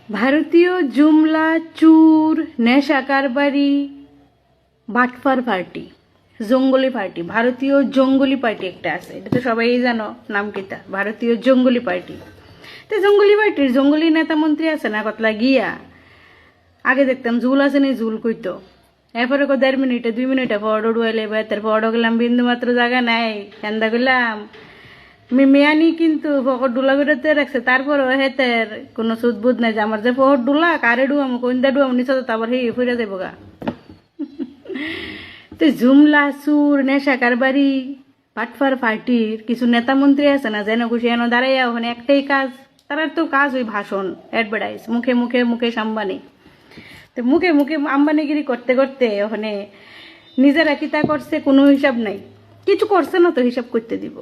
ভারতীয় জুমলা চুর নেশা কারবারি বাটফার পার্টি জঙ্গলি পার্টি ভারতীয় জঙ্গলি পার্টি একটা আছে, এটা তো সবাই জানো নাম কিতা ভারতীয় জঙ্গলি পার্টি। তো জঙ্গলি পার্টির জঙ্গলি নেতা মন্ত্রী আছে না কতলা গিয়া আগে দেখতাম জুল আছে নি জুল কইতো এরপরে 1.5 মিনিটে 2 মিনিটে ফটো ডুয়াইলে বেতের ফটো গেলাম বিন্দু মাত্র জায়গা নাই কেন্দা গেলাম মেয়ানি কিন্তু ফকর ডুলা বেরোতে রাখছে তারপরও হেতের কোনো সুদবুদ নাই যে আমার যে ফকর ডুলা কারে ডুয়াম কোনটা ডুয়াম নিচে তো তারপর হে ফিরে যাবো গা। তো জুমলা সুর নেশা কারবারি পাটফার পার্টির কিছু নেতা মন্ত্রী আছে না যেন খুশি এনে দাঁড়াইয়া ওখানে একটাই কাজ, তার তো কাজ ওই ভাষণ অ্যাডভার্টাইজ মুখে মুখে মুকেশ আম্বানি। তো মুখে মুখে আম্বানিগিরি করতে করতে ওখানে নিজেরা কিতা করছে কোনো হিসাব নাই, কিছু করছে না তো হিসাব করতে দিব,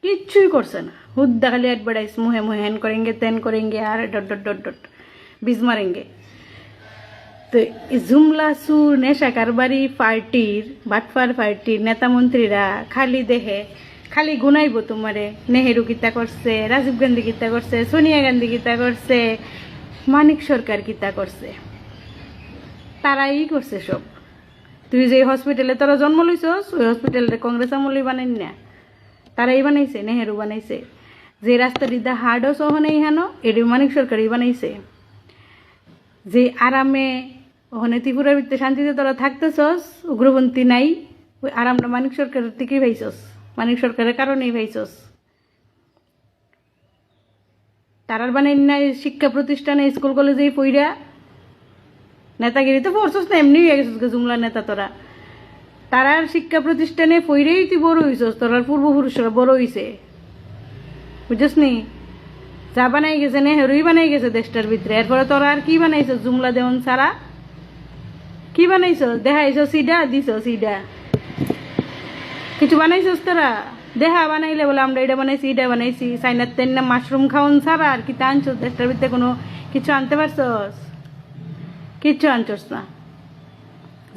কিচ্ছুই করছে না, হুদ্দা খালি অ্যাডভার্টাইজ মুহে মুহে হ্যান করেंगे তেন করেंगे আর ডট ডট ডট ডট বিজ মারেंगे। তো জুমলা সুর নেশা কারবারি পার্টির বাটফার পার্টির নেতা মন্ত্রীরা খালি দেহে খালি গুনাইব তোমারে নেহেরু কিতা করছে, রাজীব গান্ধী কিতা করছে, সোনিয়া গান্ধী কিতা করছে, মানিক সরকার কিতা করছে, তারাই করছে সব। তুই যে হসপিটালে তোরা জন্ম লইছস ওই হসপিটালে কংগ্রেস আমলই বানাই না, তারাই বানাইছে, নেহেরু বানাইছে। যে রাস্তা দিদা হার্ডও সহ নেই হেন এটি মানিক সরকারই বানাইছে। যে আরামে ওখানে ত্রিপুরার ভিতরে শান্তিতে তোরা থাকতেছস উগ্রপন্থী নাই, ওই আরামটা মানিক সরকারের থেকেই ভাইছস, মানিক সরকারের কারণেই ভাইছস। তারার বানাই নাই শিক্ষা প্রতিষ্ঠানে স্কুল কলেজেই পইরা নেতাগিরি তো পড়ছস না এমনি হয়ে গেছিস জুমলা নেতা তোরা। তারার শিক্ষা প্রতিষ্ঠানে পইরেই তুই বড় হইছস, তোরার পূর্বপুরুষরা বড় হইছে বুঝছস নি। যা বানাই গেছে নেহেরুই বানাই গেছে দেশটার ভিতরে, এরপরে তোরা আর কি বানাইছ জুমলা দেওয়ান সারা কি বানাইছ দেখাইছ সিডা দিছ সিডা কিছু বানাইছস তোরা দেহা বানাইলে বলে আমরা এটা বানাইছি এটা বানাইছি চাইনার তেন না মাশরুম খাওয়ান ছাড়া আর কি তা আনছস দেশটার ভিতরে কোনো কিছু আনতে পারছস, কিচ্ছু আনছস না।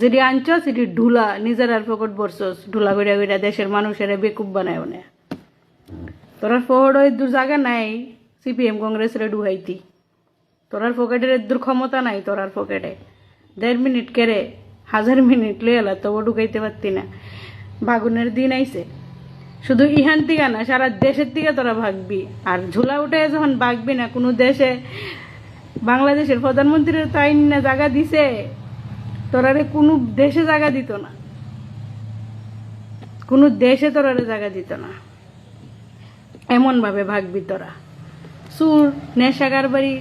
যদি আনছস সেটি ঢুলা নিজের আর ফকট বসছস ঢুলা গড়িয়া গড়িয়া দেশের মানুষের বেকুব বানায় না। তোরার ফকট ওই দূর জায়গা নাই সিপিএম কংগ্রেসের ডুহাইতি, তোরার পকেটের দূর ক্ষমতা নাই, তোরার পকেটে 1.5 মিনিট কেড়ে 1000 মিনিট লয়ে এলা তবু ঢুকাইতে পারতি না। বাগুনের দিন আইছে, শুধু ইহান থেকে না সারা দেশের থেকে তোরা ভাগবি। আর ঝুলা উঠে যখন ভাগবি না কোনো দেশে বাংলাদেশের প্রধানমন্ত্রীর তো আইন না জায়গা দিছে, তোরারে কোনো দেশে জায়গা দিত না, কোনো দেশে তোরারে জায়গা দিত না, এমনভাবে ভাগবি তোরা। সুর নেশা কারবারি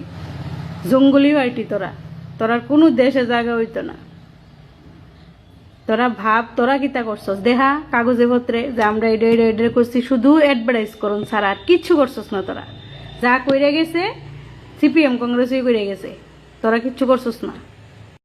জঙ্গলি পার্টি তোরা, তোরার কোনো দেশে জায়গা হইতো না। তোরা ভাব তোরা কিতা করছস দেহা কাগজে পত্রে যে আমরা এটা এটা এটা করছি, শুধু অ্যাডভার্টাইজ করুন ছাড়া আর কিচ্ছু করছস না। তোরা যা কইরা গেছে সিপিএম কংগ্রেসই কইরা গেছে, তোরা কিচ্ছু করছস না।